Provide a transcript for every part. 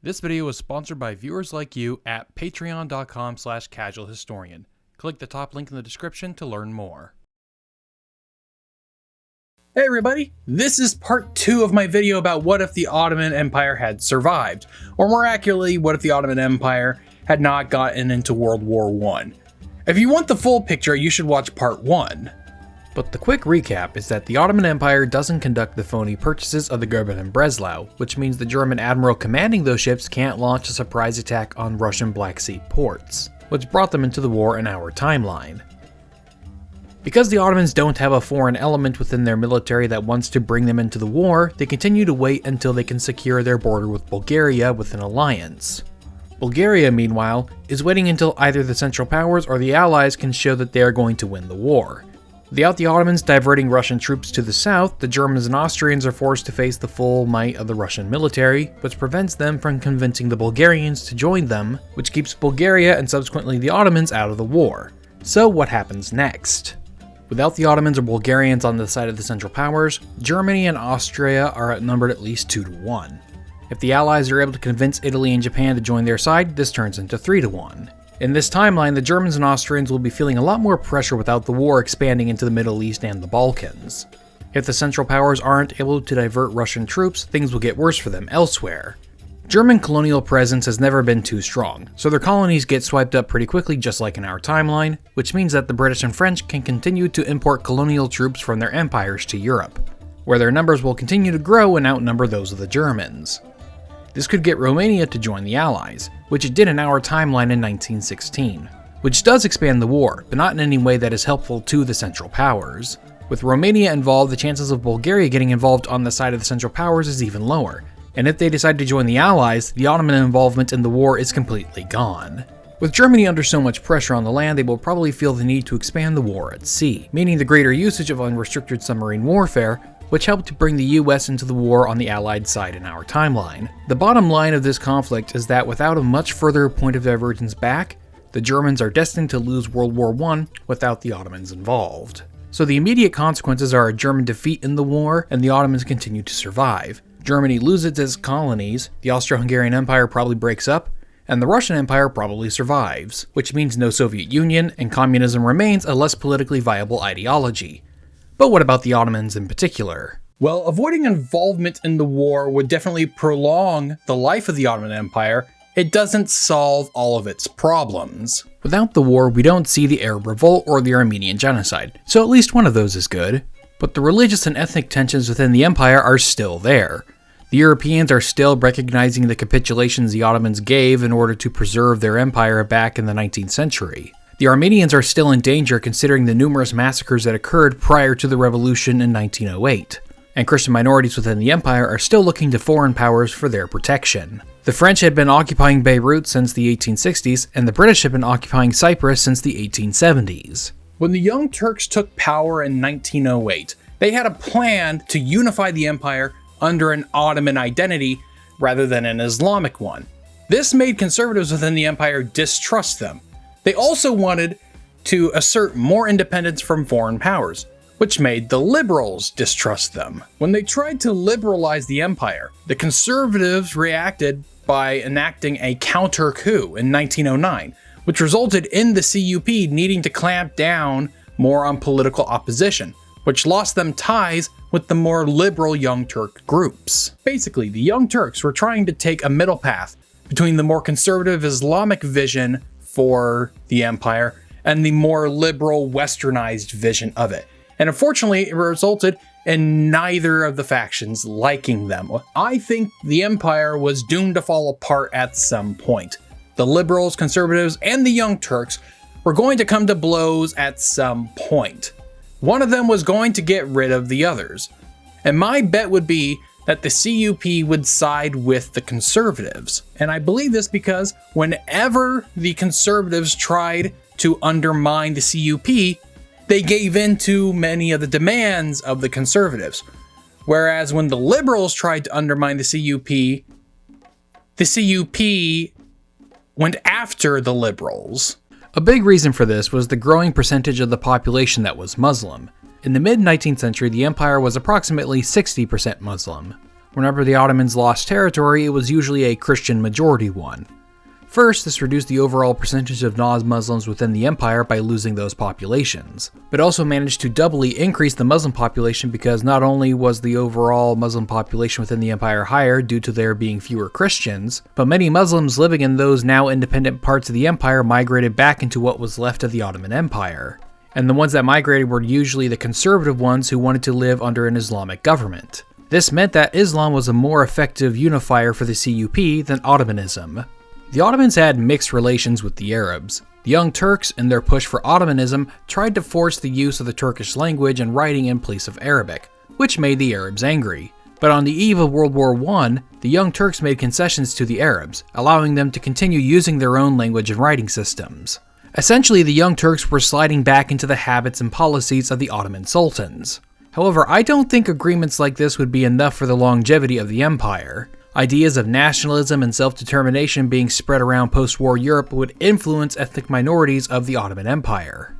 This video was sponsored by viewers like you at patreon.com/casualhistorian. Click the top link in the description to learn more. Hey everybody, this is part 2 of my video about what if the Ottoman Empire had survived, or more accurately, what if the Ottoman Empire had not gotten into World War I. If you want the full picture, you should watch part 1. But the quick recap is that the Ottoman Empire doesn't conduct the phony purchases of the Goeben and Breslau, which means the German admiral commanding those ships can't launch a surprise attack on Russian Black Sea ports, which brought them into the war in our timeline. Because the Ottomans don't have a foreign element within their military that wants to bring them into the war, they continue to wait until they can secure their border with Bulgaria with an alliance. Bulgaria, meanwhile, is waiting until either the Central Powers or the Allies can show that they are going to win the war. Without the Ottomans diverting Russian troops to the south, the Germans and Austrians are forced to face the full might of the Russian military, which prevents them from convincing the Bulgarians to join them, which keeps Bulgaria and subsequently the Ottomans out of the war. So what happens next? Without the Ottomans or Bulgarians on the side of the Central Powers, Germany and Austria are outnumbered at least 2-1. If the Allies are able to convince Italy and Japan to join their side, this turns into 3-1. In this timeline, the Germans and Austrians will be feeling a lot more pressure without the war expanding into the Middle East and the Balkans. If the Central Powers aren't able to divert Russian troops, things will get worse for them elsewhere. German colonial presence has never been too strong, so their colonies get swiped up pretty quickly just like in our timeline, which means that the British and French can continue to import colonial troops from their empires to Europe, where their numbers will continue to grow and outnumber those of the Germans. This could get Romania to join the Allies, which it did in our timeline in 1916, which does expand the war, but not in any way that is helpful to the Central Powers. With Romania involved, the chances of Bulgaria getting involved on the side of the Central Powers is even lower, and if they decide to join the Allies, the Ottoman involvement in the war is completely gone. With Germany under so much pressure on the land, they will probably feel the need to expand the war at sea, meaning the greater usage of unrestricted submarine warfare, which helped to bring the US into the war on the Allied side in our timeline. The bottom line of this conflict is that without a much further point of divergence back, the Germans are destined to lose World War I without the Ottomans involved. So the immediate consequences are a German defeat in the war, and the Ottomans continue to survive. Germany loses its colonies, the Austro-Hungarian Empire probably breaks up, and the Russian Empire probably survives, which means no Soviet Union, and communism remains a less politically viable ideology. But what about the Ottomans in particular? Well, avoiding involvement in the war would definitely prolong the life of the Ottoman Empire. It doesn't solve all of its problems. Without the war, we don't see the Arab Revolt or the Armenian Genocide, so at least one of those is good. But the religious and ethnic tensions within the empire are still there. The Europeans are still recognizing the capitulations the Ottomans gave in order to preserve their empire back in the 19th century. The Armenians are still in danger considering the numerous massacres that occurred prior to the revolution in 1908. And Christian minorities within the empire are still looking to foreign powers for their protection. The French had been occupying Beirut since the 1860s, and the British had been occupying Cyprus since the 1870s. When the Young Turks took power in 1908, they had a plan to unify the empire under an Ottoman identity rather than an Islamic one. This made conservatives within the empire distrust them. They also wanted to assert more independence from foreign powers, which made the liberals distrust them. When they tried to liberalize the empire, the conservatives reacted by enacting a counter coup in 1909, which resulted in the CUP needing to clamp down more on political opposition, which lost them ties with the more liberal Young Turk groups. Basically, the Young Turks were trying to take a middle path between the more conservative Islamic vision for the empire and the more liberal westernized vision of it. And unfortunately, it resulted in neither of the factions liking them. I think the empire was doomed to fall apart at some point. The liberals, conservatives, and the Young Turks were going to come to blows at some point. One of them was going to get rid of the others. And my bet would be that the CUP would side with the conservatives. And I believe this because whenever the conservatives tried to undermine the CUP, they gave in to many of the demands of the conservatives. Whereas when the liberals tried to undermine the CUP went after the liberals. A big reason for this was the growing percentage of the population that was Muslim. In the mid-19th century, the empire was approximately 60% Muslim. Whenever the Ottomans lost territory, it was usually a Christian majority one. First, this reduced the overall percentage of non-Muslims within the empire by losing those populations, but also managed to doubly increase the Muslim population because not only was the overall Muslim population within the empire higher due to there being fewer Christians, but many Muslims living in those now independent parts of the empire migrated back into what was left of the Ottoman Empire. And the ones that migrated were usually the conservative ones who wanted to live under an Islamic government. This meant that Islam was a more effective unifier for the CUP than Ottomanism. The Ottomans had mixed relations with the Arabs. The Young Turks, in their push for Ottomanism, tried to force the use of the Turkish language and writing in place of Arabic, which made the Arabs angry. But on the eve of World War I, the Young Turks made concessions to the Arabs, allowing them to continue using their own language and writing systems. Essentially, the Young Turks were sliding back into the habits and policies of the Ottoman sultans. However, I don't think agreements like this would be enough for the longevity of the empire. Ideas of nationalism and self-determination being spread around post-war Europe would influence ethnic minorities of the Ottoman Empire.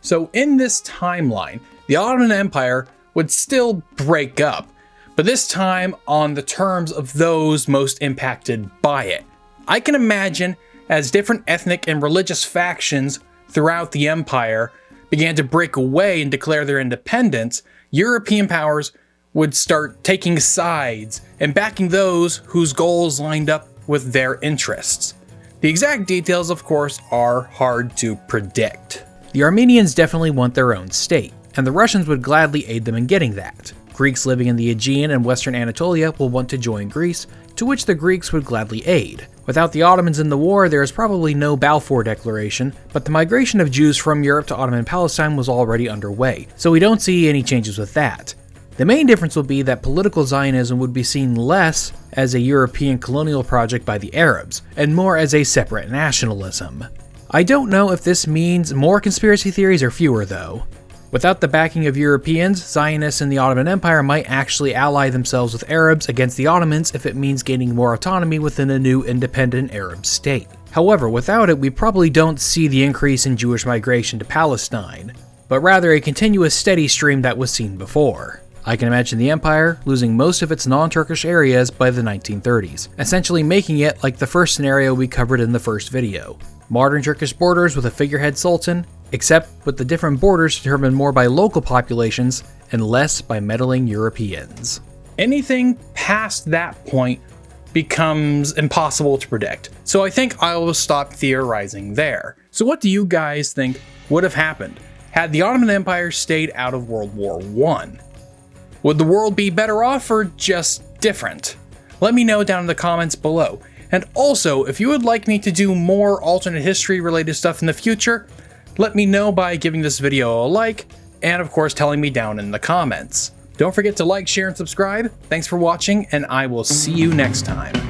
So in this timeline, the Ottoman Empire would still break up, but this time on the terms of those most impacted by it. I can imagine as different ethnic and religious factions throughout the empire began to break away and declare their independence, European powers would start taking sides and backing those whose goals lined up with their interests. The exact details, of course, are hard to predict. The Armenians definitely want their own state, and the Russians would gladly aid them in getting that. Greeks living in the Aegean and Western Anatolia will want to join Greece, to which the Greeks would gladly aid. Without the Ottomans in the war, there is probably no Balfour Declaration, but the migration of Jews from Europe to Ottoman Palestine was already underway, so we don't see any changes with that. The main difference will be that political Zionism would be seen less as a European colonial project by the Arabs, and more as a separate nationalism. I don't know if this means more conspiracy theories or fewer though. Without the backing of Europeans, Zionists in the Ottoman Empire might actually ally themselves with Arabs against the Ottomans if it means gaining more autonomy within a new independent Arab state. However, without it, we probably don't see the increase in Jewish migration to Palestine, but rather a continuous steady stream that was seen before. I can imagine the empire losing most of its non-Turkish areas by the 1930s, essentially making it like the first scenario we covered in the first video. Modern Turkish borders with a figurehead sultan, except with the different borders determined more by local populations and less by meddling Europeans. Anything past that point becomes impossible to predict, so I think I will stop theorizing there. So what do you guys think would have happened had the Ottoman Empire stayed out of World War I? Would the world be better off or just different? Let me know down in the comments below. And also, if you would like me to do more alternate history related stuff in the future, let me know by giving this video a like, and of course telling me down in the comments. Don't forget to like, share, and subscribe. Thanks for watching, and I will see you next time.